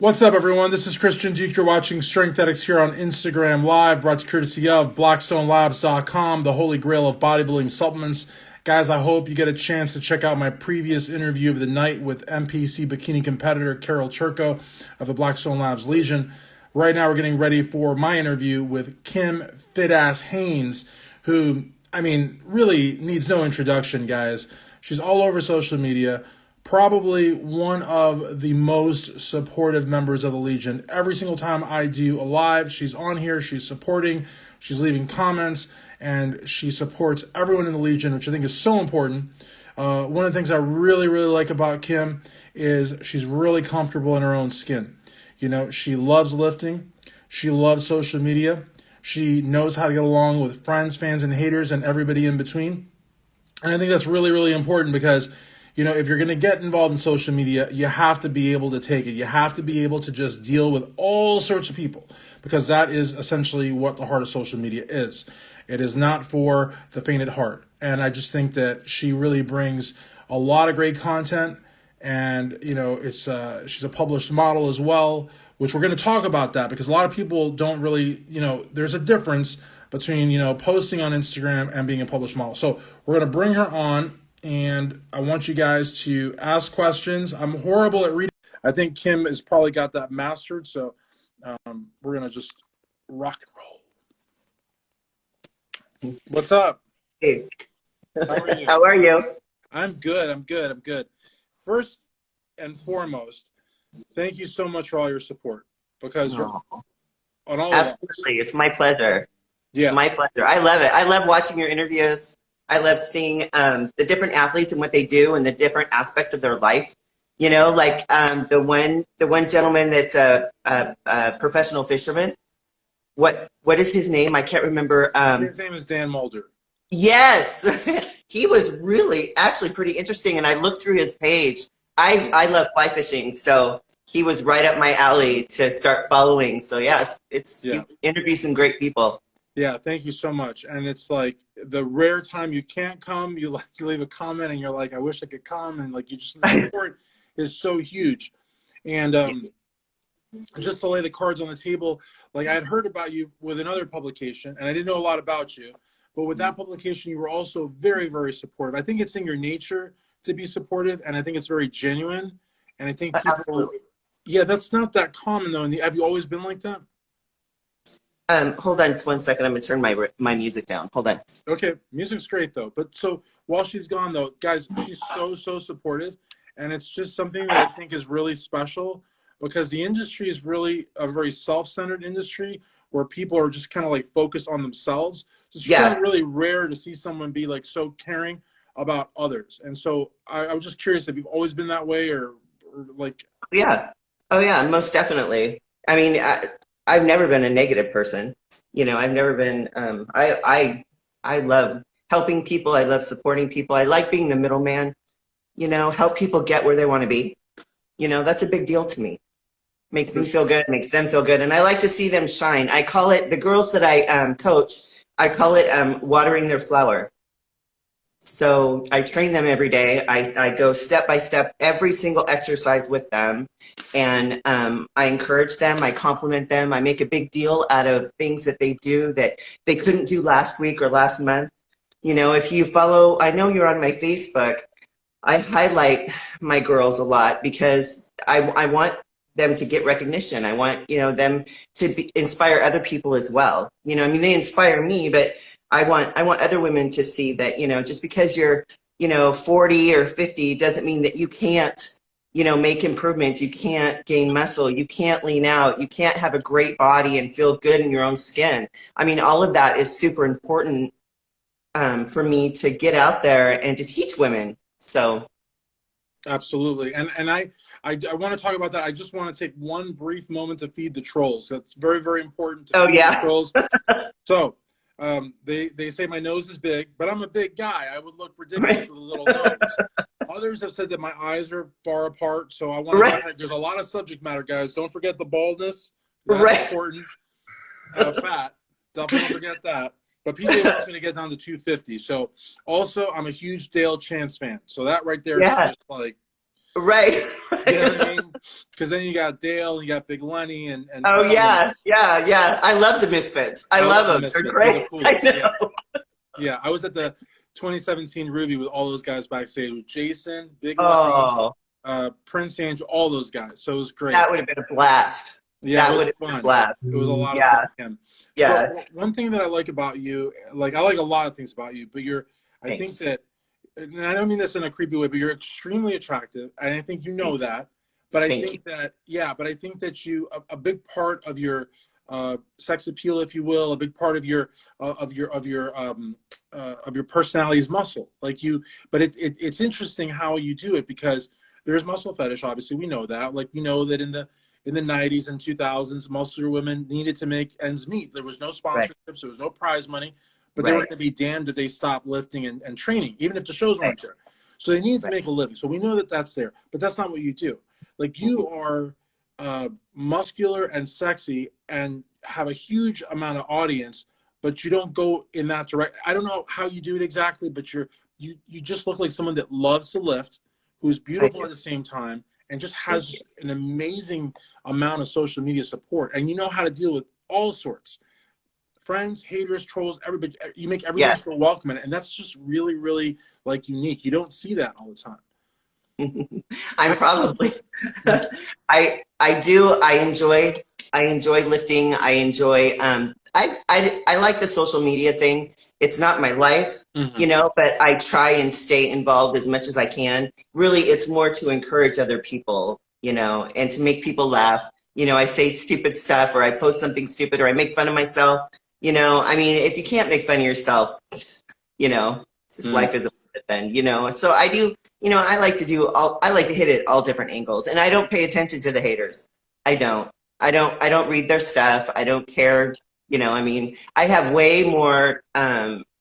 What's up, everyone? This is Christian Duke. You're watching Strength Addicts here on Instagram Live, brought to you courtesy of BlackstoneLabs.com, the holy grail of bodybuilding supplements. Guys, I hope you get a chance to check out my previous interview of the night with NPC bikini competitor Carol Turco of the Blackstone Labs Legion. Right now, we're getting ready for my interview with Kim Fit-Ass Haynes, who, really needs no introduction, guys. She's all over social media. Probably one of the most supportive members of the Legion. Every single time I do a live, she's on here, she's supporting, she's leaving comments, and she supports everyone in the Legion, which I think is so important. One of the things I really like about Kim is she's really comfortable in her own skin. You know, she loves lifting, she loves social media, she knows how to get along with friends, fans, and haters, and everybody in between. And I think that's really important because if you're going to get involved in social media, you have to be able to take it. You have to be able to just deal with all sorts of people because that is essentially what the heart of social media is. It is not for the faint at heart. And I just think that she really brings a lot of great content. And, she's a published model as well, which we're going to talk about that because a lot of people don't really, there's a difference between, posting on Instagram and being a published model. So we're going to bring her on. And I want you guys to ask questions. I'm horrible at reading. I think Kim has probably got that mastered. So we're going to just rock and roll. What's up? Hey. How are you? How are you? I'm good. First and foremost, thank you so much for all your support. Because on all Absolutely. It's my pleasure. Yeah. It's my pleasure. I love it. I love watching your interviews. I love seeing the different athletes and what they do and the different aspects of their life. Like the one gentleman that's a professional fisherman. What is his name? I can't remember. His name is Dan Mulder. Yes, he was really actually pretty interesting. And I looked through his page. I love fly fishing, so he was right up my alley to start following. So yeah, you interview some great people. Yeah, thank you so much. And it's like the rare time you can't come, you leave a comment and you're like, I wish I could come. And like, the support is so huge. And just to lay the cards on the table, like I had heard about you with another publication and I didn't know a lot about you, but with that publication, you were also very supportive. I think it's in your nature to be supportive. And I think it's very genuine. And I think that's not that common though. Have you always been like that? Hold on just 1 second. I'm gonna turn my music down. Hold on. Okay, music's great though. But so while she's gone though, guys, she's so supportive, and it's just something that I think is really special because the industry is really a very self-centered industry where people are just kind of like focused on themselves. So it's kind of really rare to see someone be like so caring about others. And so I was just curious if you've always been that way or like. Yeah. Oh yeah, most definitely. I mean, I've never been a negative person. I've never been, I love helping people. I love supporting people. I like being the middleman, help people get where they want to be. That's a big deal to me. Makes me feel good, makes them feel good. And I like to see them shine. I call it, the girls that I coach, I call it watering their flower. So I train them every day. I go step by step, every single exercise with them. And I encourage them. I compliment them. I make a big deal out of things that they do that they couldn't do last week or last month. If you follow, I know you're on my Facebook, I highlight my girls a lot because I want them to get recognition. I want, them to inspire other people as well. They inspire me, but I want other women to see that, just because you're, 40 or 50 doesn't mean that you can't, make improvements. You can't gain muscle. You can't lean out. You can't have a great body and feel good in your own skin. All of that is super important for me to get out there and to teach women. So. Absolutely. And I want to talk about that. I just want to take one brief moment to feed the trolls. That's very important to feed the trolls. So they say my nose is big, but I'm a big guy. I would look ridiculous with a little nose. Others have said that my eyes are far apart. So I want to there's a lot of subject matter, guys. Don't forget the baldness. That's important. Fat. Don't forget that. But PJ wants me to get down to 250. So also I'm a huge Dale Chance fan. So that right there is just like Right. You know what I mean? Because then you got Dale, and you got Big Lenny, and Oh Tom, and yeah, yeah, yeah. I love the Misfits. I I love love the them. They're Misfits. They're the great. I coolest. Yeah, know. yeah. I was at the 2017 Ruby with all those guys backstage with Jason, Big Lenny, Oh, Prince Angel, all those guys. So it was great. that would have been a blast. Yeah, it That was would have been a fun. blast. It was a lot of Yeah, fun. So yeah. one thing that I like about you, like I like a lot of things about you, but I think Thanks. that, and I don't mean this in a creepy way, but you're extremely attractive, and I think you know Thank you. that. But I Thank you. think that, yeah, but I think that a big part of your sex appeal, if you will, a big part of your personality is muscle. Like you, but it's interesting how you do it because there's muscle fetish. Obviously, we know that. Like we know that in the 90s and 2000s, muscular women needed to make ends meet. There was no Right, sponsorships, there was no prize money, but they were right, going to be damned if they stopped lifting and training, even if the shows right, weren't there. So they needed to right. make a living. So we know that that's there, but that's not what you do. Like Mhm. you are muscular and sexy and have a huge amount of audience, but you don't go in that direct. I don't know how you do it exactly, but you just look like someone that loves to lift, who's I beautiful do. at the same time, and just Thank has you. just an amazing amount of social media support. And you know how to deal with all sorts friends, haters, trolls, everybody. You make everyone Yes. feel welcome, and that's just really, really like unique. You don't see that all the time. I'm I, probably I do. I enjoy lifting. I enjoy I like the social media thing. It's not my life, Mhm. but I try and stay involved as much as I can. Really, it's more to encourage other people, and to make people laugh. I say stupid stuff or I post something stupid or I make fun of myself. I mean, if you can't make fun of yourself, it's just Mm. life isn't worth it then, So I do, I like to hit it all different angles and I don't pay attention to the haters. I don't. I don't read their stuff. I don't care. I mean, I have way more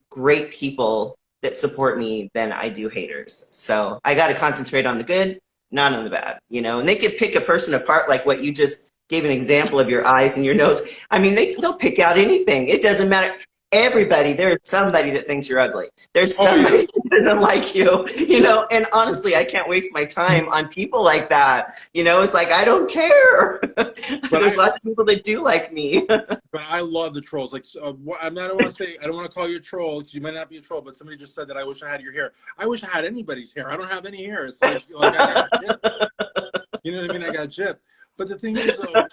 great people that support me than I do haters. So I got to concentrate on the good, not on the bad, and they could pick a person apart like what you just gave an example of your eyes and your nose. I mean, they'll pick out anything. It doesn't matter. Everybody, there's somebody that thinks you're ugly. There's Oh yeah, somebody that doesn't like you, and honestly, I can't waste my time on people like that. It's like, I don't care. but There's lots of people that do like me. I love the trolls. Like, I don't want to say, I don't want to call you a troll because you might not be a troll, but somebody just said that I wish I had your hair. I wish I had anybody's hair. I don't have any hair. It's like I got gypped. You know what I mean? I got gypped. But the thing is, though,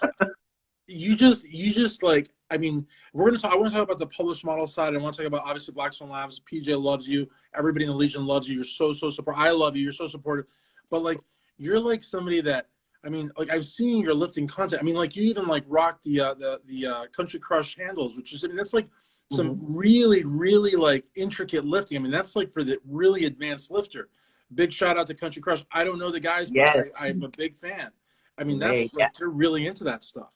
you just like, I mean, I want to talk about the published model side. I want to talk about obviously Blackstone Labs. PJ loves you. Everybody in the Legion loves you. You're so supportive. I love you. You're so supportive. But like, you're like somebody that, I mean, like I've seen your lifting content. I mean, like you even like rock the Country Crush handles, which is, I mean, that's like some Mhm. really, really like intricate lifting. I mean, that's like for the really advanced lifter. Big shout out to Country Crush. I don't know the guys, but Yes. I'm a big fan. I mean, that's Great. like they're really into that stuff.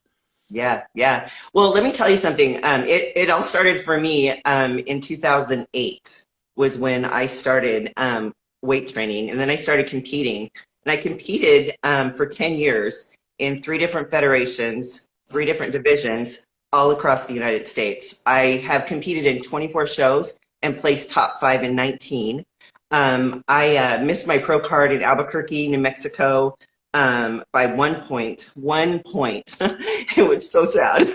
Yeah, yeah. Well, let me tell you something. It all started for me in 2008 was when I started weight training, and then I started competing. And I competed for 10 years in three different federations, three different divisions, all across the United States. I have competed in 24 shows and placed top 5 in 19. I missed my pro card in Albuquerque, New Mexico, by 1 point. 1 point. It was so sad.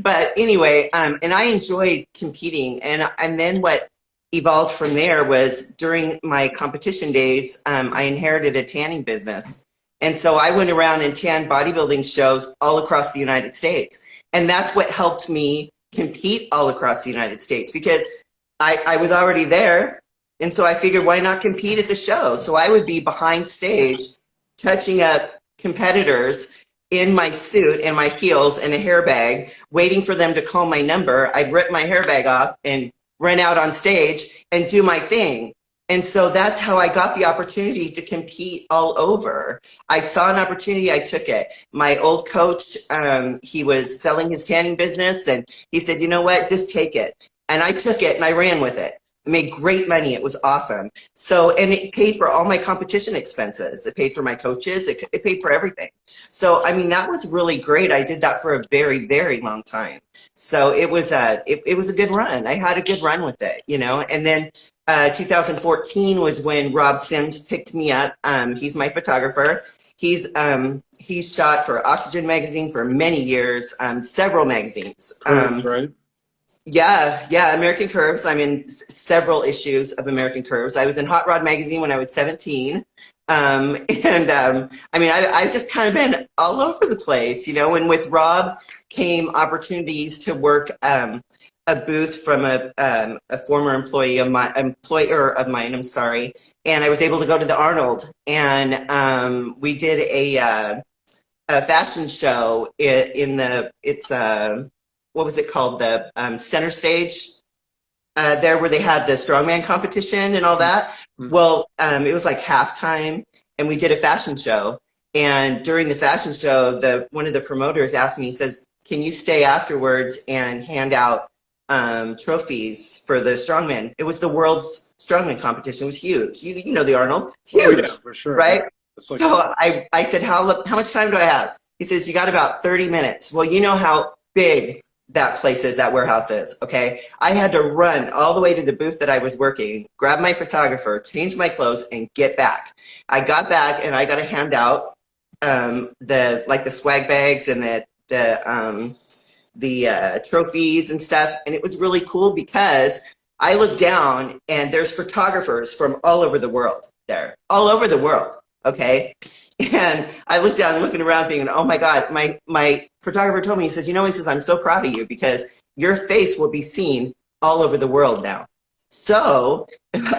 But anyway, and I enjoyed competing. And then what evolved from there was during my competition days, I inherited a tanning business. And so I went around and tanned bodybuilding shows all across the United States. And that's what helped me compete all across the United States because I was already there. And so I figured, why not compete at the show? So I would be behind stage touching up competitors in my suit and my heels and a hairbag, waiting for them to call my number. I'd rip my hairbag off and run out on stage and do my thing. And so that's how I got the opportunity to compete all over. I saw an opportunity, I took it. My old coach, he was selling his tanning business, and he said, you know what, just take it. And I took it and I ran with it. I made great money. It was awesome. So, and it paid for all my competition expenses. It paid for my coaches. It paid for everything. So, I mean, that was really great. I did that for a very, very long time. So it was a good run. I had a good run with it, and then 2014 was when Rob Sims picked me up. He's my photographer. He's shot for Oxygen magazine for many years, several magazines. Curves, right? Yeah, American Curves. I'm in several issues of American Curves. I was in Hot Rod magazine when I was 17. I mean, I've just kind of been all over the place, you know, and with Rob came opportunities to work a booth from a former employer of mine, I'm sorry. And I was able to go to the Arnold, and we did a fashion show what was it called? The center stage there where they had the strongman competition and all that. Mm-hmm. Well, it was like halftime, and we did a fashion show. And during the fashion show, one of the promoters asked me, he says, "Can you stay afterwards and hand out trophies for the strongman?" It was the world's strongman competition. It was huge. You know the Arnold. It's huge, oh, yeah, for sure, right? Yeah. So I said, how much time do I have? He says, "You got about 30 minutes. Well, you know how big that place is, that warehouse is, okay? I had to run all the way to the booth that I was working, grab my photographer, change my clothes, and get back. I got back, and I got to hand out the swag bags and the trophies and stuff, and it was really cool because I looked down, and there's photographers from all over the world there, all over the world, okay? And I looked down and looking around thinking, oh my God, my photographer told me, he says, you know, he says, "I'm so proud of you because your face will be seen all over the world now." So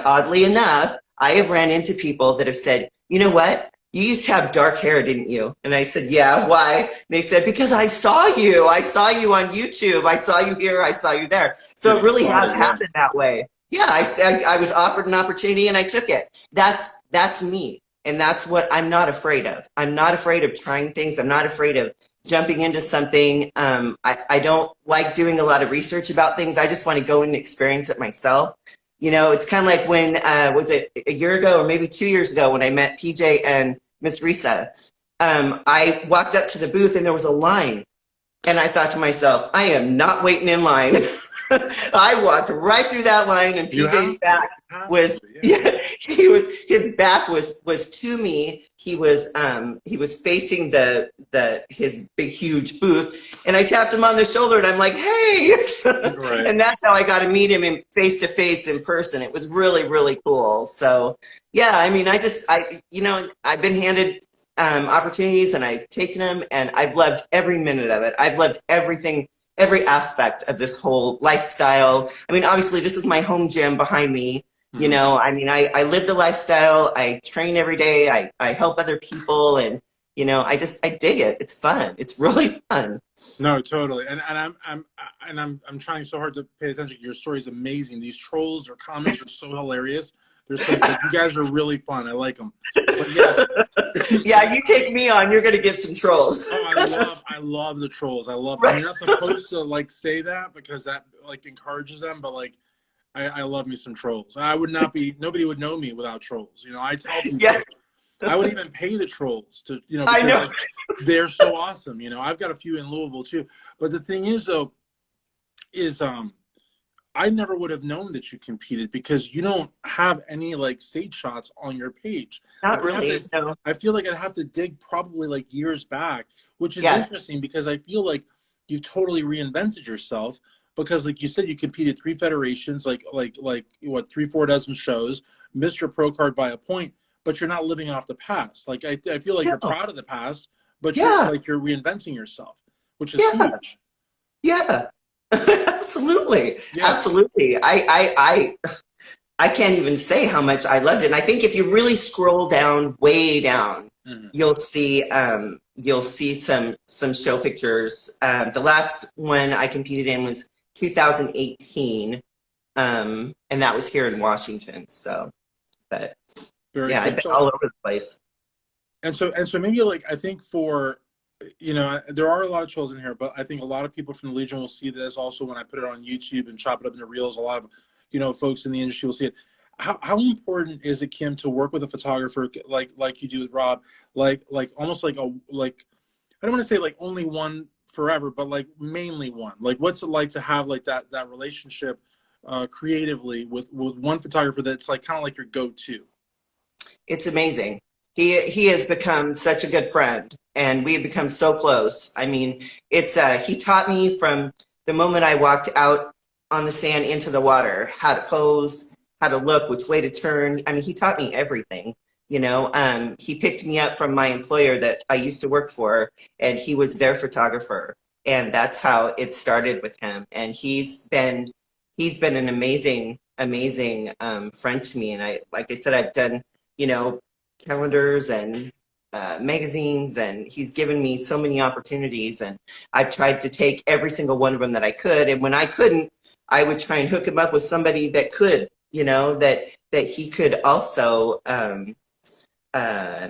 oddly enough, I have ran into people that have said, "You know what? You used to have dark hair, didn't you?" And I said, "Yeah, why?" And they said, "Because I saw you. I saw you on YouTube. I saw you here. I saw you there." So it really has happened that way. Yeah, I was offered an opportunity and I took it. That's me. And that's what I'm not afraid of. I'm not afraid of trying things. I'm not afraid of jumping into something. I don't like doing a lot of research about things. I just want to go and experience it myself. You know, it's kind of like when, was it a year ago or maybe 2 years ago when I met PJ and Miss Risa. I walked up to the booth and there was a line. And I thought to myself, I am not waiting in line. I walked right through that line, and PJ's back was his back was to me. He was facing his big huge booth, and I tapped him on the shoulder and I'm like, "Hey!" Right. And that's how I got to meet him in face to face in person. It was really, really cool. So yeah, I mean, I've been handed opportunities and I've taken them, and I've loved every minute of it. I've loved everything. Every aspect of this whole lifestyle. I mean, obviously, this is my home gym behind me. Mm-hmm. You know, I mean, I live the lifestyle. I train every day. I help other people, and you know, I dig it. It's fun. It's really fun. No, totally. And I'm trying so hard to pay attention. Your story is amazing. These trolls or comments are so hilarious. They're so good. You guys are really fun. I like them. But yeah. Yeah, you take me on, you're gonna get some trolls. Oh, I love the trolls. I love them. You're not supposed to like say that because that like encourages them, but like I love me some trolls. Nobody would know me without trolls. You know, I tell people. Yeah. I would even pay the trolls to, you know, because I know. Like, they're so awesome. You know, I've got a few in Louisville too. But the thing is though, is I never would have known that you competed because you don't have any like stage shots on your page. Not really. No. I feel like I'd have to dig probably like years back, which is interesting because I feel like you've totally reinvented yourself because like you said, you competed 3 federations, like what, 3-4 dozen shows, missed your pro card by a point, but you're not living off the past. Like I feel like you're proud of the past, but you're reinventing yourself, which is huge. Yeah. Absolutely. Yeah. Absolutely. I can't even say how much I loved it. And I think if you really scroll down, way down, mm-hmm. you'll see some show pictures. The last one I competed in was 2018. And that was here in Washington. So, but I've been all over the place. And so maybe like, I think for, you know, there are a lot of trolls in here, but I think a lot of people from the Legion will see this also when I put it on YouTube and chop it up into reels. A lot of, you know, folks in the industry will see it. How important is it, Kim, to work with a photographer like you do with Rob, like almost like I don't want to say like only one forever, but like mainly one. Like, what's it like to have like that relationship creatively with one photographer that's like kind of like your go-to? It's amazing. He has become such a good friend, and we have become so close. I mean, it's he taught me from the moment I walked out on the sand into the water how to pose, how to look, which way to turn. I mean, he taught me everything. You know, he picked me up from my employer that I used to work for, and he was their photographer, and that's how it started with him. And he's been an amazing friend to me. And I, like I said, I've done, you know, calendars and magazines, and he's given me so many opportunities, and I've tried to take every single one of them that I could. And when I couldn't, I would try and hook him up with somebody that could, you know, that he could also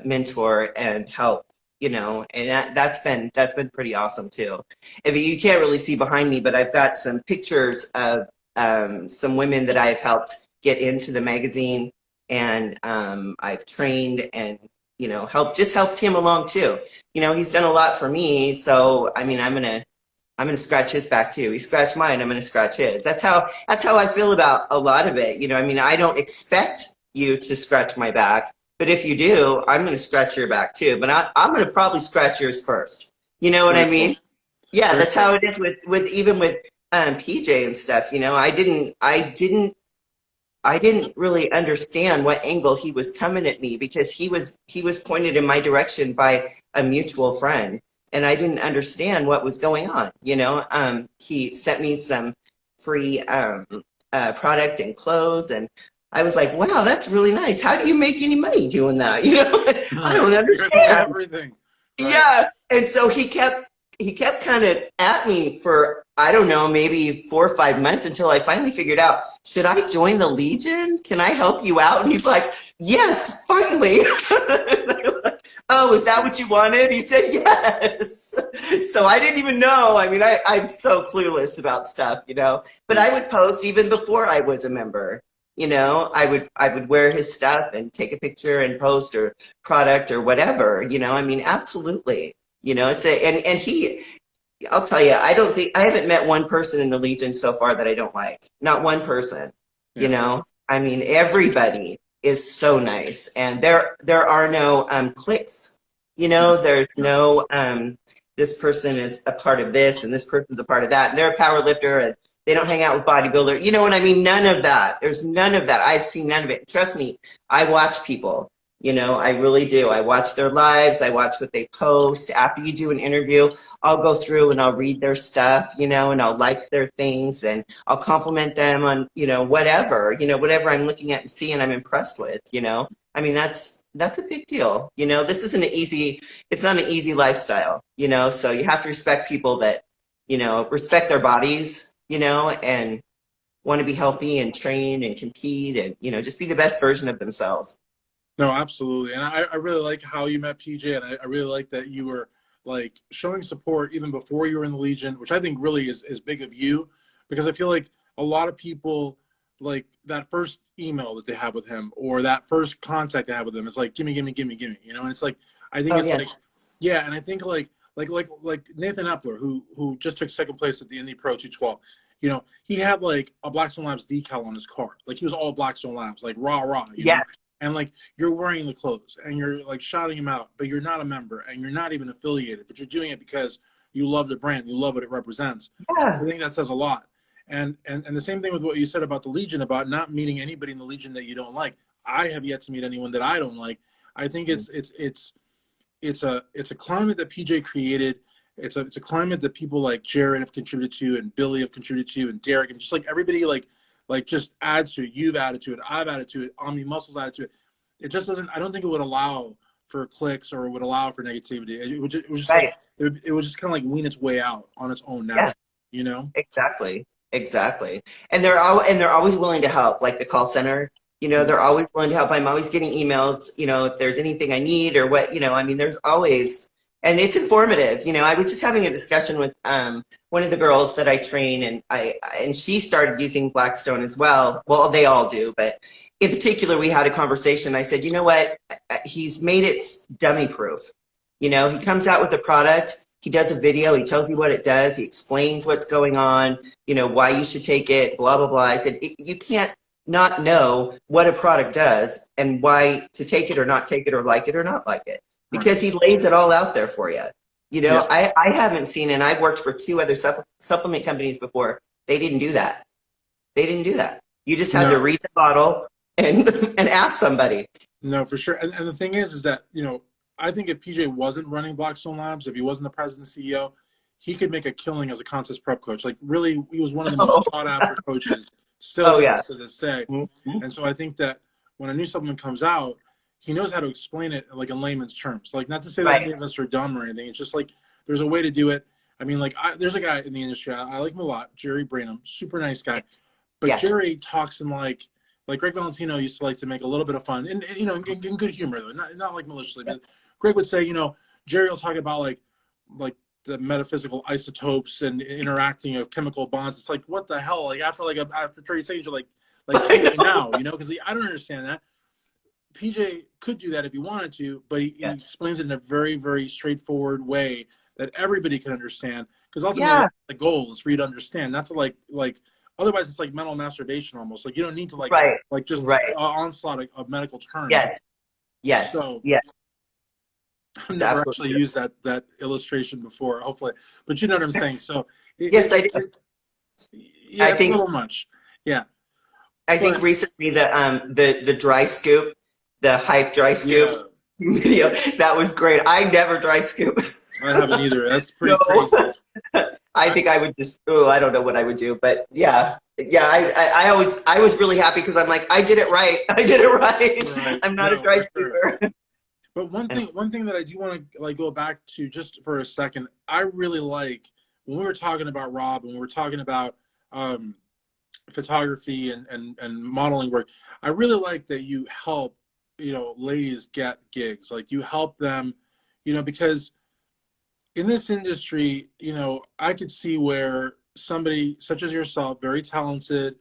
mentor and help, you know, and that's been pretty awesome too. If you can't really see behind me, but I've got some pictures of some women that I've helped get into the magazine, and I've trained and, you know, helped him along too. You know, he's done a lot for me, so I mean, I'm gonna scratch his back too. He scratched mine, I'm gonna scratch his. That's how I feel about a lot of it. You know, I mean, I don't expect you to scratch my back, but if you do, I'm gonna scratch your back too. But I'm gonna probably scratch yours first. You know what I mean? Yeah, that's how it is with even with PJ and stuff. You know, I didn't really understand what angle he was coming at me, because he was pointed in my direction by a mutual friend, and I didn't understand what was going on. You know, he sent me some free product and clothes, and I was like, wow, that's really nice. How do you make any money doing that? You know, I don't understand. Everything. Right. Yeah, and so he kept kind of at me for, I don't know, maybe 4 or 5 months, until I finally figured out, should I join the Legion? Can I help you out? And he's like, yes, finally. Oh, is that what you wanted? He said, yes. So I didn't even know. I mean, I'm so clueless about stuff, you know, but I would post even before I was a member. You know, I would wear his stuff and take a picture and post, or product or whatever, you know. I mean, absolutely. You know, and I'll tell you, I haven't met one person in the Legion so far that I don't like. Not one person. Yeah. You know, I mean, everybody is so nice, and there are no cliques. You know, there's no this person is a part of this and this person's a part of that, and they're a power lifter and they don't hang out with bodybuilder. You know what I mean? None of that. There's none of that. I've seen none of it. Trust me, I watch people. You know, I really do. I watch their lives. I watch what they post. After you do an interview, I'll go through and I'll read their stuff, you know, and I'll like their things, and I'll compliment them on, whatever I'm looking at and see and I'm impressed with, you know. I mean, that's a big deal. You know, it's not an easy lifestyle, you know, so you have to respect people that, respect their bodies, and want to be healthy and train and compete and, just be the best version of themselves. No, absolutely. And I really like how you met PJ, and I really like that you were like showing support even before you were in the Legion, which I think really is big of you, because I feel like a lot of people, like that first email that they have with him or that first contact they have with him, is like, gimme, gimme, gimme, gimme, and it's like, I think Yeah. like, yeah. And I think like Nathan Epler, who just took second place at the Indy Pro 212, he had like a Blackstone Labs decal on his car. Like he was all Blackstone Labs, like rah, you know? And like you're wearing the clothes and you're like shouting him out, but you're not a member and you're not even affiliated, but you're doing it because you love the brand, you love what it represents. Yeah. I think that says a lot. And the same thing with what you said about the Legion, about not meeting anybody in the Legion that you don't like. I have yet to meet anyone that I don't like. I think it's a climate that PJ created. It's a climate that people like Jared have contributed to, and Billy have contributed to, and Derek, and just like everybody like just adds to it. You've added to it. I've added to it. Omni Muscles added to it. It just doesn't. I don't think it would allow for clicks or it would allow for negativity. It was just Right. like, it was just kind of like wean its way out on its own now. Yeah. You know. Exactly. And they're always willing to help. Like the call center, they're always willing to help. I'm always getting emails. If there's anything I need or what. I mean, there's always. And it's informative. I was just having a discussion with one of the girls that I train, and she started using Blackstone as well. Well, they all do, but in particular, we had a conversation. I said, you know what? He's made it dummy proof. He comes out with a product He does a video. He tells you what it does. He explains what's going on, you know, why you should take it, blah, blah, blah. I said, you can't not know what a product does and why to take it or not take it or like it or not like it, because he lays it all out there for you. You know, I haven't seen, and I've worked for 2 other supplement companies before. They didn't do that. They didn't do that. You just had to read the bottle and ask somebody. No, for sure. And the thing is that, you know, I think if PJ wasn't running Blackstone Labs, if he wasn't the president and CEO, he could make a killing as a contest prep coach. Like, really, he was one of the most sought after coaches still to this day. Mm-hmm. And so I think that when a new supplement comes out, he knows how to explain it like in layman's terms. Like, not to say that any of us are dumb or anything. It's just like there's a way to do it. I mean, like, there's a guy in the industry, I like him a lot, Jerry Branham, super nice guy. But Jerry talks in like Greg Valentino used to like to make a little bit of fun, and you know, in good humor though, not like maliciously. But Greg would say, you know, Jerry will talk about like the metaphysical isotopes and interacting of chemical bonds. It's like, what the hell? Like after 30 seconds, you're like now, you know, because I don't understand that. PJ could do that if he wanted to, but he explains it in a very, very straightforward way that everybody can understand. Because ultimately, the goal is for you to understand, not to like. Otherwise, it's like mental masturbation almost. Like you don't need to just onslaught of medical terms. Yes. So I've never actually used that illustration before. Hopefully, but you know what I'm saying. So I do. I think a little much. Yeah. I think recently the dry scoop, the hype dry scoop video, that was great. I never dry scoop. I haven't either. That's pretty crazy. I think I would just, I don't know what I would do, but I was really happy because I'm like, I did it right. I'm not a dry scooper. But one thing that I do want to go back to just for a second, I really like when we were talking about Rob and we were talking about photography and modeling work. I really like that you help, you know, ladies get gigs. Like you help them, you know, because in this industry, you know, I could see where somebody such as yourself, very talented,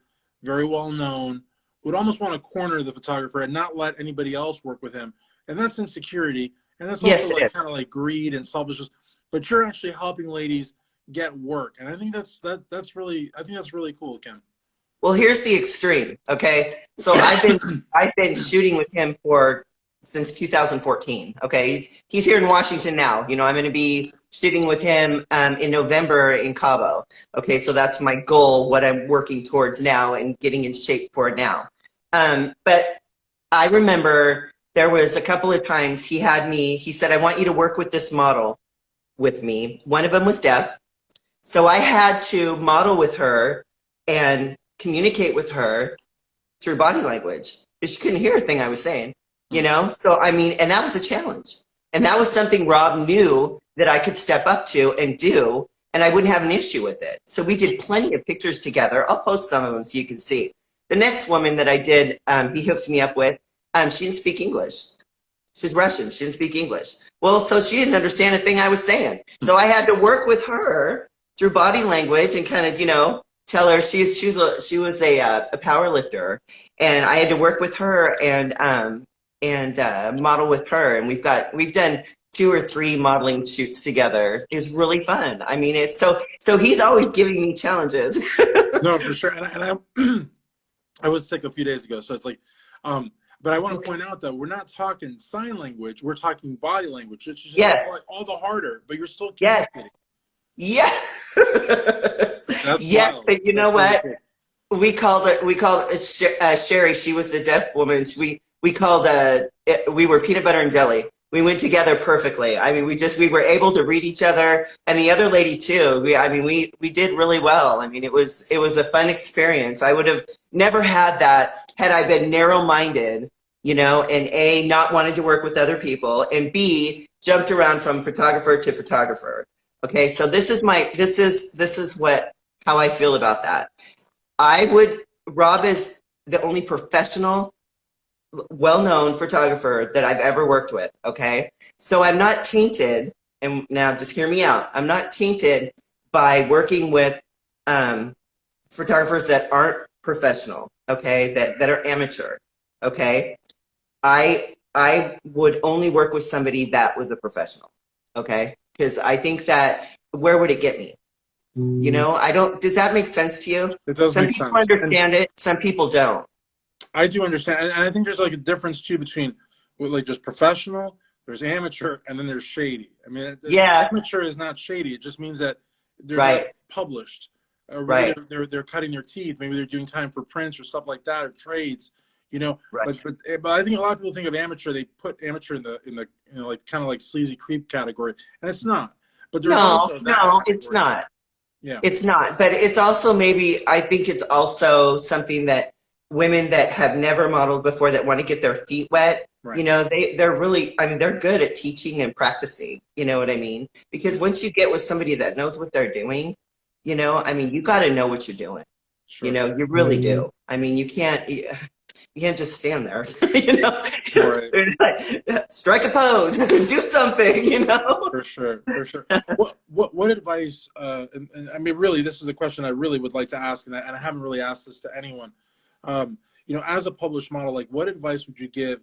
very well known, would almost want to corner the photographer and not let anybody else work with him. And that's insecurity. And that's also kind of like greed and selfishness. But you're actually helping ladies get work. And I think that's really cool, Ken. Well, here's the extreme. Okay. So I've been shooting with him since 2014. Okay. He's here in Washington now. You know, I'm going to be shooting with him in November in Cabo. Okay, so that's my goal, what I'm working towards now and getting in shape for now. But I remember there was a couple of times he said, I want you to work with this model with me. One of them was deaf. So I had to model with her and communicate with her through body language. She couldn't hear a thing I was saying, you know? So, I mean, and that was a challenge. And that was something Rob knew that I could step up to and do, and I wouldn't have an issue with it. So we did plenty of pictures together. I'll post some of them so you can see. The next woman that I did, he hooked me up with, she didn't speak English. She's Russian. She didn't speak English. Well, so she didn't understand a thing I was saying. So I had to work with her through body language and kind of, you know, tell her she was a power lifter, and I had to work with her and model with her. And we've done 2 or 3 modeling shoots together. It's really fun. I mean, it's so he's always giving me challenges. No, for sure. And I was sick a few days ago, so it's like, but I want to point out that we're not talking sign language. We're talking body language. It's just like all the harder, but you're still communicating. Yes. Yes. But you know what? We called Sherry. She was the deaf woman. We called we were peanut butter and jelly. We went together perfectly. I mean, we were able to read each other, and the other lady too. We did really well. I mean, it was a fun experience. I would have never had that had I been narrow-minded, you know, and not wanted to work with other people, and B, jumped around from photographer to photographer. Okay, so this is how I feel about that. Rob is the only professional, well-known photographer that I've ever worked with, okay? So I'm not tainted, and now just hear me out. I'm not tainted by working with photographers that aren't professional, okay, that are amateur, okay? I would only work with somebody that was a professional, okay? because I think that where would it get me? You know, I don't, does that make sense to you? It does Some make people sense. And understand it, some people don't. I do understand. And I think there's like a difference too between like just professional, there's amateur, and then there's shady. I mean, Yeah, amateur is not shady. It just means that they're not right, published. Or maybe right, they're cutting their teeth. Maybe they're doing time for prints or stuff like that, or trades. You know, right. but I think a lot of people think of amateur. They put amateur in the like kind of like sleazy creep category, and it's not. But there's No, also that no, it's category too. not. Yeah. It's not, but it's also maybe, I think it's also something that women that have never modeled before that want to get their feet wet, Right. you know, they're really, I mean, they're good at teaching and practicing, you know what I mean? Because once you get with somebody that knows what they're doing, you know, I mean, you got to know what you're doing. You Sure. know, you really do. I mean, you can't just stand there, you know. Right. Like, strike a pose, do something, you know. For sure, for sure. What advice? And I mean, really, this is a question I really would like to ask, and I haven't really asked this to anyone. You know, as a published model, like, what advice would you give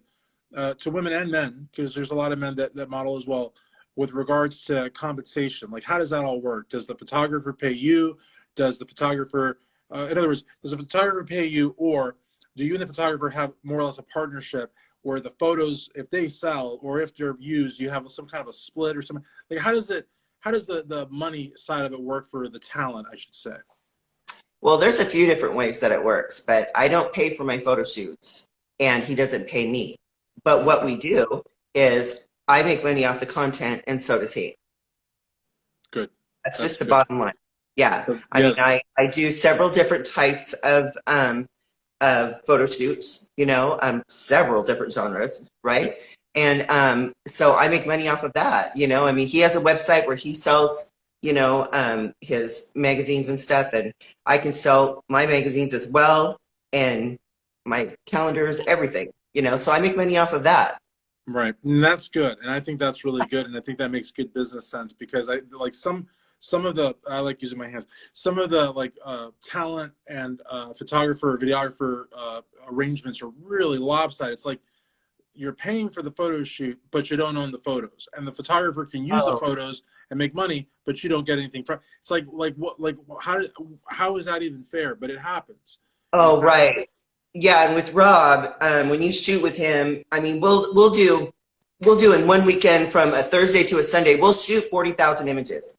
to women and men? Because there's a lot of men that model as well, with regards to compensation. Like, how does that all work? Does the photographer pay you? Does the photographer, in other words, does the photographer pay you, or do you and the photographer have more or less a partnership where the photos, if they sell or if they're used, you have some kind of a split or something? Like, how does the money side of it work for the talent, I should say? Well, there's a few different ways that it works, but I don't pay for my photo shoots and he doesn't pay me. But what we do is I make money off the content and so does he. Good. That's That's just the good. bottom line. Yeah. I mean, Yes. I do several different types of photo shoots, you know, several different genres, right? And so I make money off of that, you know. I mean, he has a website where he sells, you know, his magazines and stuff, and I can sell my magazines as well, and my calendars, everything, you know. So I make money off of that. Right. And that's good. And I think that's really good. And I think that makes good business sense because I like some of the, I like using my hands, some of the like talent and photographer, videographer arrangements are really lopsided. It's like you're paying for the photo shoot, but you don't own the photos. And the photographer can use the Oh, photos and make money, but you don't get anything from. It's like what, like how is that even fair? But it happens. And oh, right. Yeah, and with Rob, when you shoot with him, I mean, we'll do in one weekend from a Thursday to a Sunday. We'll shoot 40,000 images.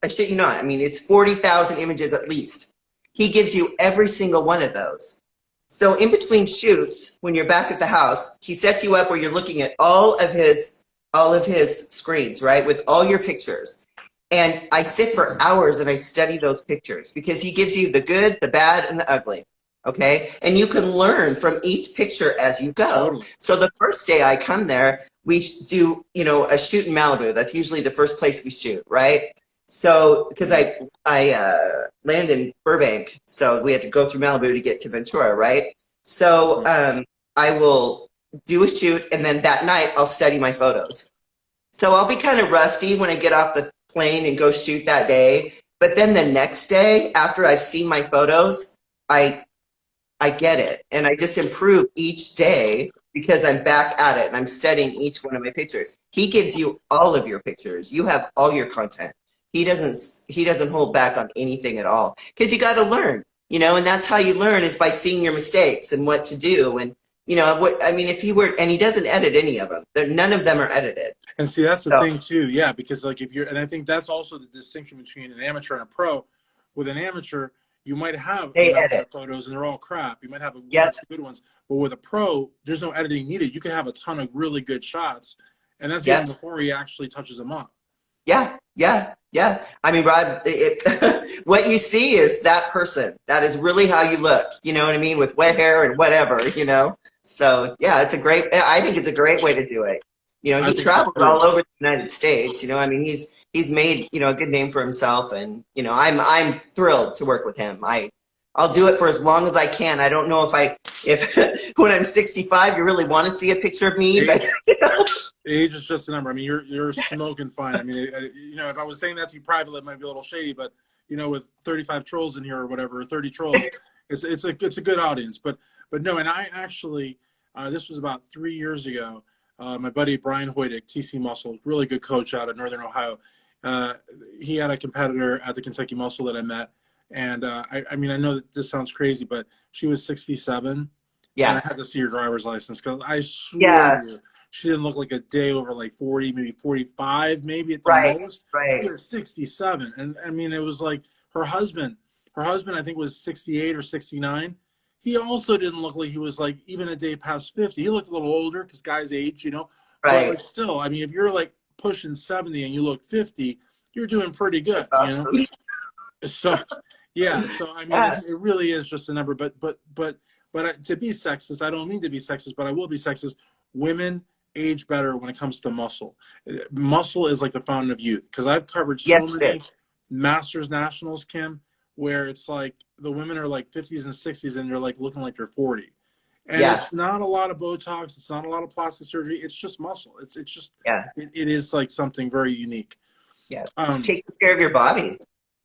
I shit you not. I mean, it's 40,000 images at least. He gives you every single one of those. So in between shoots, when you're back at the house, he sets you up where you're looking at all of his screens, right, with all your pictures. And I sit for hours and I study those pictures because he gives you the good, the bad, and the ugly. Okay. And you can learn from each picture as you go. totally. So the first day I come there, we do, you know, a shoot in Malibu. That's usually the first place we shoot, right? So, because I land in Burbank, so we had to go through Malibu to get to Ventura, right? So I will do a shoot, and then that night I'll study my photos. So I'll be kind of rusty when I get off the plane and go shoot that day. But then the next day, after I've seen my photos, I I get it, and I just improve each day because I'm back at it and I'm studying each one of my pictures. He gives you all of your pictures. You have all your content. He doesn't hold back on anything at all because you got to learn, and that's how you learn is by seeing your mistakes and what to do. And what I mean, if he were, and he doesn't edit any of them. None of them are edited. And see, that's the So thing too, yeah, because like if you're, and I think that's also the distinction between an amateur and a pro. With an amateur, you might have a they mountain edit. of photos and they're all crap. You might have one or Yep. two good ones, but with a pro, there's no editing needed. You can have a ton of really good shots, and that's even Yep. before he actually touches them up. Yeah, yeah, yeah. I mean, Rod, what you see is that person. That is really how you look. You know what I mean? With wet hair and whatever. So yeah, I think it's a great way to do it. I He think so travels too. all over the United States. I mean, he's made, a good name for himself, and, I'm thrilled to work with him. I'll do it for as long as I can. I don't know if when I'm 65, you really want to see a picture of me, but Age is just a number. I mean, you're smoking fine. I mean, if I was saying that to you privately, it might be a little shady, but with 35 trolls in here or whatever, or 30 trolls, it's a good audience. But no, and I actually, this was about 3 years ago. My buddy Brian Hoydick, TC Muscle, really good coach out of Northern Ohio. uh, he had a competitor at the Kentucky Muscle that I met, and I mean, I know that this sounds crazy, but she was 67, and I Yeah. had to see her driver's license because I swear Yeah. to you, she didn't look like a day over like 40, maybe 45, maybe at the Right. most. Right. She was 67, and I mean, it was like her husband. Her husband, I think, was 68 or 69. He also didn't look like he was like even a day past 50. He looked a little older because guys age, you know. But like Right. still, I mean, if you're like pushing 70 and you look 50, you're doing pretty good, That's you know. awesome. So yeah, so I mean, Yeah. it really is just a number. But to be sexist, I don't need to be sexist, but I will be sexist. Women age better when it comes to muscle. Muscle is like the fountain of youth because I've covered so Yes, it many is. Masters Nationals, Kim, where it's like the women are like 50s and 60s and they're like looking like they're 40. And Yeah. it's not a lot of Botox. It's not a lot of plastic surgery. It's just muscle. It's just Yeah. it is like something very unique. Yeah. It's Um, taking care of your body.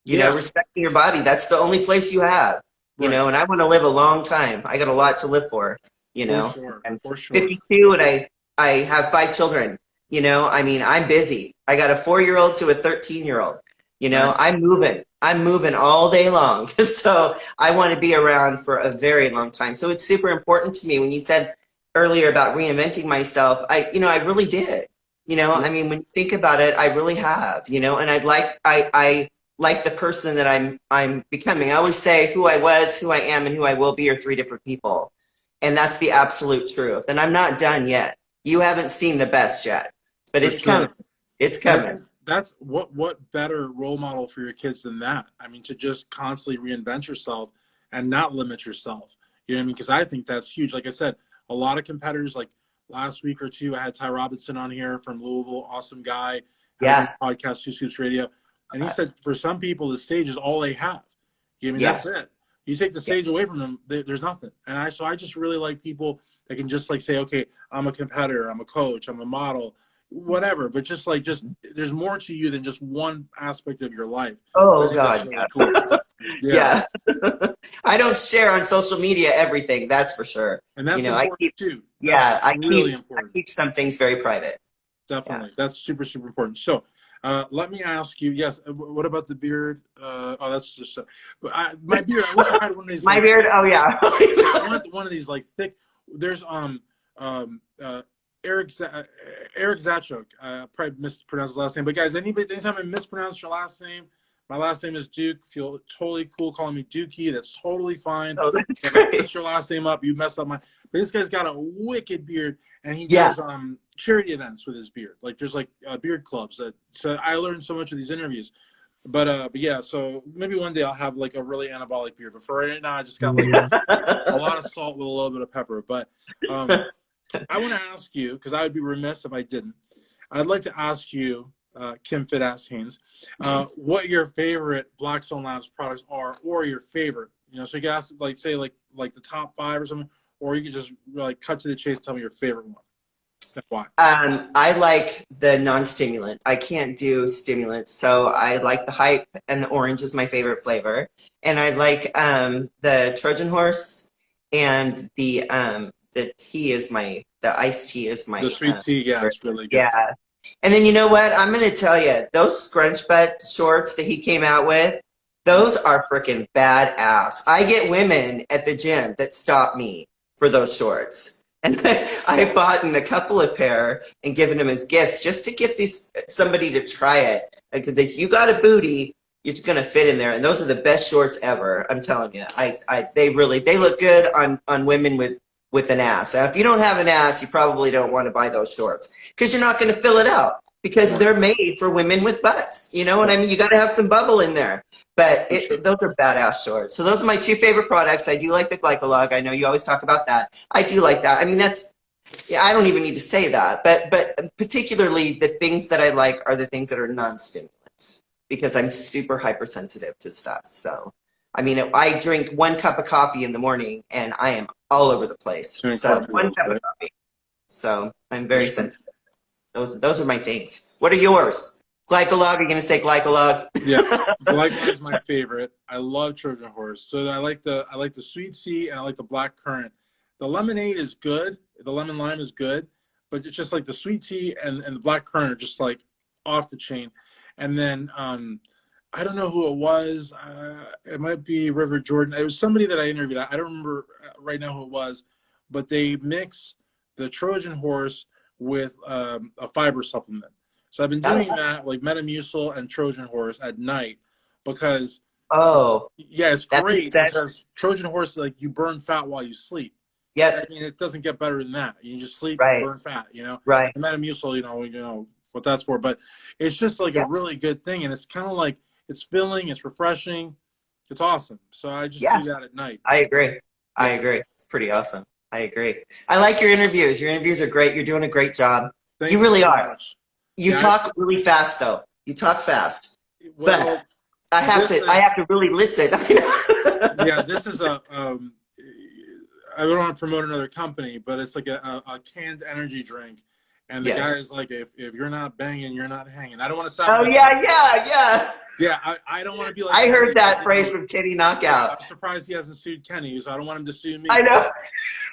yeah, Respecting your body. That's the only place you have. right. And I want to live a long time. I got a lot to live for. For sure. I'm For sure. 52 and I have 5 children. I mean, I'm busy. I got a 4-year-old to a 13-year-old. Right. I'm moving. I'm moving all day long. So I want to be around for a very long time. So it's super important to me. When you said earlier about reinventing myself, I really did. Yeah. I mean, when you think about it, I really have, and I like the person that I'm becoming. I always say who I was, who I am, and who I will be are 3 different people. And that's the absolute truth. And I'm not done yet. You haven't seen the best yet, but For it's sure. coming. It's And coming. that's what better role model for your kids than that? I mean, to just constantly reinvent yourself and not limit yourself. You know what I mean? Because I think that's huge. Like I said, a lot of competitors, like last week or two, I had Ty Robinson on here from Louisville, awesome guy, had a great Yeah. podcast, Two Scoops Radio. And he said for some people, the stage is all they have. You know what I mean? Yeah. That's it. You take the Yeah. stage away from them, there's nothing. And I just really like people that can just like say, okay, I'm a competitor, I'm a coach, I'm a model, whatever, but just there's more to you than just one aspect of your life. I Oh think that's God, really cool. yes. Yeah, Yeah. I don't share on social media everything, that's for sure. and that's I important keep too. That's yeah, I really keep I important. keep some things very private. Yeah. Definitely, that's super super important. So let me ask you, yes, what about the beard? Oh, that's just my beard. I wish I had one of these My like beard, thick, oh yeah. yeah, I want one of these like thick. There's um uh Eric Zachok. Probably mispronounced his last name, but guys, anytime I mispronounce your last name, my last name is Duke. Feel totally cool calling me Dookie. That's totally fine. Oh, that's If I great. mess your last name up, you mess up my. But this guy's got a wicked beard, and he Yeah. does charity events with his beard. Like there's like beard clubs. So I learned so much of these interviews. But yeah, so maybe one day I'll have like a really anabolic beard. But for right now, I just got like a lot of salt with a little bit of pepper. But I want to ask you, because I would be remiss if I didn't. I'd like to ask you, Kim Fit-Ass Haynes, what your favorite Blackstone Labs products are, or your favorite. So you can ask, like, say, like the top 5 or something, or you could just like cut to the chase and tell me your favorite one. That's why. I like the non-stimulant. I can't do stimulants, so I like the hype, and the orange is my favorite flavor. And I like the Trojan horse, and the iced tea is The my sweet tea, yeah, favorite. it's really good. Yeah. And then you know what? I'm gonna tell you, those scrunch butt shorts that he came out with, those are freaking badass. I get women at the gym that stop me for those shorts. And I bought in a couple of pair and given them as gifts just to get somebody to try it. Because if you got a booty, it's gonna fit in there. And those are the best shorts ever. I'm telling you. They look good on women with an ass. Now, if you don't have an ass, you probably don't want to buy those shorts because you're not going to fill it out because they're made for women with butts. You know what I mean? You got to have some bubble in there. But those are badass shorts. So those are my 2 favorite products. I do like the Glycolog. I know you always talk about that. I do like that. I mean, I don't even need to say that. But particularly the things that I like are the things that are non-stimulant because I'm super hypersensitive to stuff. So, I mean, I drink 1 cup of coffee in the morning and I am all over the place. So 1 cup of coffee. So I'm very sensitive. Those are my things. What are yours? Glycolog? Are you going to say Glycolog? Yeah, Glycolog is my favorite. I love Trojan Horse. So I like the sweet tea and I like the black currant. The lemonade is good. The lemon lime is good, but it's just like the sweet tea and the black currant are just like off the chain. And then I don't know who it was. It might be River Jordan. It was somebody that I interviewed. I don't remember right now who it was, but they mix the Trojan horse with a fiber supplement. So I've been doing that, like Metamucil and Trojan horse at night, because Oh, yeah, it's that makes great sense. because Trojan horse, like you burn fat while you sleep. I Yep. mean, it doesn't get better than that. You just sleep, Right. burn fat, you know. Right. And Metamucil, you know what that's for. But it's just like a Yes. really good thing, and it's kind of like it's filling, it's refreshing, it's awesome. So I just do Yes. that at night. I agree. I Yeah, agree. It's pretty awesome. I agree. I like your interviews. Your interviews are great. You're doing a great job. You thank you really so are. much. You Yeah, talk really fast though. You talk fast. well, But this I have is to really listen. yeah, this is a I don't want to promote another company, but it's like a canned energy drink. And the Yeah. guy is like, if you're not banging, you're not hanging. I don't want to sound Oh like yeah, yeah, yeah. yeah, I don't want to be like I Kenny heard because that phrase from Kenny yeah, Knockout. I'm surprised he hasn't sued Kenny, so I don't want him to sue I me. know.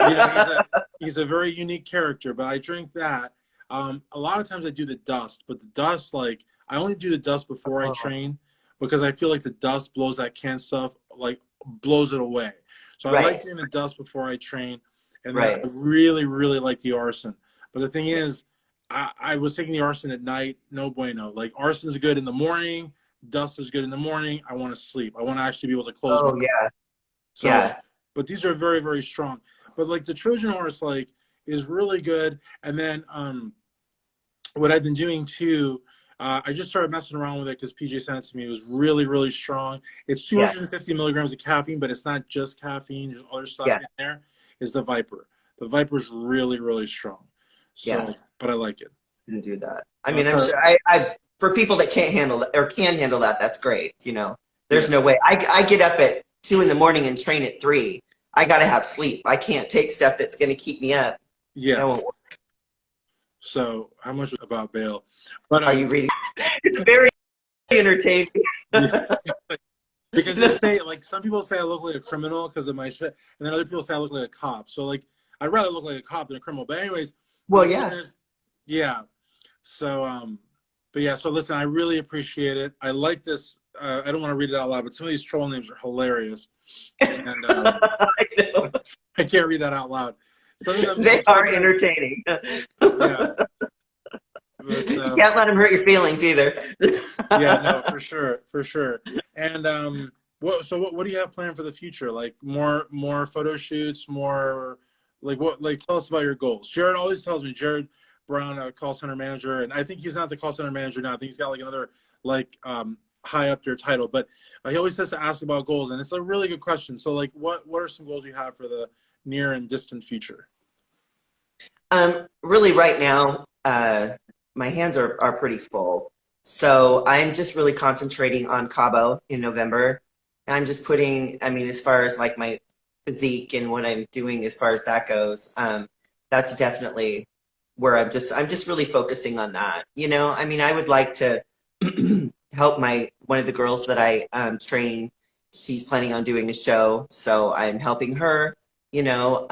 You know, he's a very unique character, but I drink that. A lot of times I do the dust, but the dust, like I only do the dust before I Oh, train because I feel like the dust blows that canned stuff, like blows it away. So I right, like doing the dust before I train, and then I right. really, really like the arson. But the thing is, I was taking the arson at night, no bueno. Like arson's good in the morning, dust is good in the morning. I want to sleep. I want to actually be able to close my. Oh yeah, So, yeah. but these are very, very strong. But like the Trojan horse, like is really good. And then what I've been doing too, I just started messing around with it because PJ sent it to me. It was really, really strong. It's Yes, 250 milligrams of caffeine, but it's not just caffeine. There's other stuff yes, in there. Is the Viper? The Viper's really, really strong. yeah. So, but I like it. Didn't do that. I mean, I'm Okay. sure. I for people that can't handle that or can handle that, that's great. You know, Yeah. there's no way. I get up at 2 in the morning and train at 3. I got to have sleep. I can't take stuff that's going to keep me up. That Yeah. won't work. So how much about bail? But Are you reading? It's very entertaining. yeah. Because they say, like, some people say I look like a criminal because of my shit, and then other people say I look like a cop. So, like, I'd rather look like a cop than a criminal. But anyways, the Well, yeah. listeners, yeah. So, but yeah. So listen, I really appreciate it. I like this. I don't want to read it out loud, but some of these troll names are hilarious, and I know. I can't read that out loud. Some of them, They are entertaining. yeah. But, You can't let them hurt your feelings either. yeah, no, for sure, for sure. And what do you have planned for the future? Like more photo shoots, more like what? Like tell us about your goals. Jared always tells me, Jared Brown, a call center manager, and I think he's not the call center manager now. I think he's got like another like high up there title, but he always says to ask about goals, and it's a really good question. So like, what are some goals you have for the near and distant future? Really, right now, my hands are pretty full. So I'm just really concentrating on Cabo in November. I'm just putting, I mean, as far as like my physique and what I'm doing as far as that goes, that's definitely where I'm just really focusing on that. You know, I mean, I would like to help one of the girls that I train. She's planning on doing a show, so I'm helping her, you know,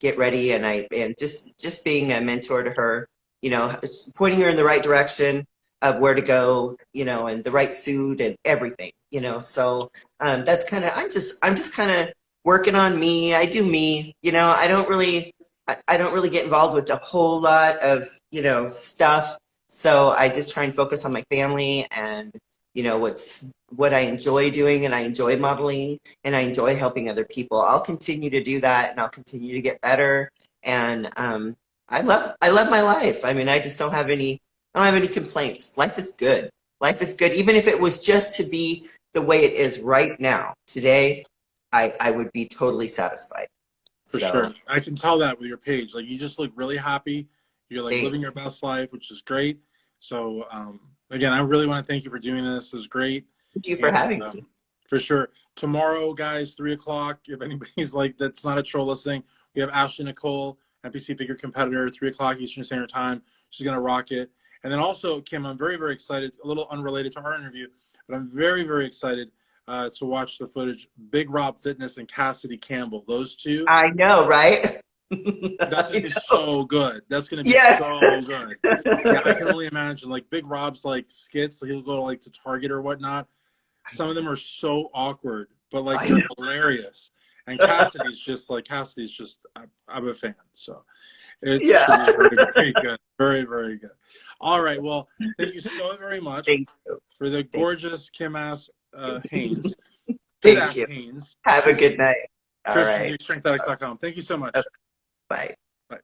get ready, and just being a mentor to her, you know, pointing her in the right direction of where to go, you know, and the right suit and everything, you know. So that's kind of I'm just kind of working on me. I do me, you know. I don't really get involved with a whole lot of, you know, stuff. So I just try and focus on my family and, you know, what I enjoy doing, and I enjoy modeling, and I enjoy helping other people. I'll continue to do that, and I'll continue to get better. And I love my life. I mean, I don't have any complaints. Life is good. Life is good. Even if it was just to be the way it is right now, today, I would be totally satisfied. For sure. So I can tell that with your page. Like you just look really happy. You're like thank living your best life, which is great. So again, I really want to thank you for doing this. It was great. you for And having me. for sure. Tomorrow, guys, 3 o'clock. If anybody's like that's not a troll listening, we have Ashley Nicole, NPC figure competitor, 3 o'clock Eastern Standard Time. She's gonna rock it. And then also, Kim, I'm very, very excited, a little unrelated to our interview, but I'm very, very excited to watch the footage. Big Rob Fitness and Cassidy Campbell. Those two. I know, right? That's gonna be so good. That's gonna be Yes. so good. Yeah, I can only imagine. Like Big Rob's like skits, like he'll go like to Target or whatnot. Some of them are so awkward, but like I they're know. hilarious. And Cassidy's just I'm a fan. So it Yeah. should be very, very good. Very, very good. All right. Well, thank you so very much Thank you. for the Thank gorgeous Kim Ass Haynes. Good Thank Ass you. Haynes. Have a good night. All right. ChristianDukeStrengthAddicts.com. Thank you so Okay, much. bye. Bye.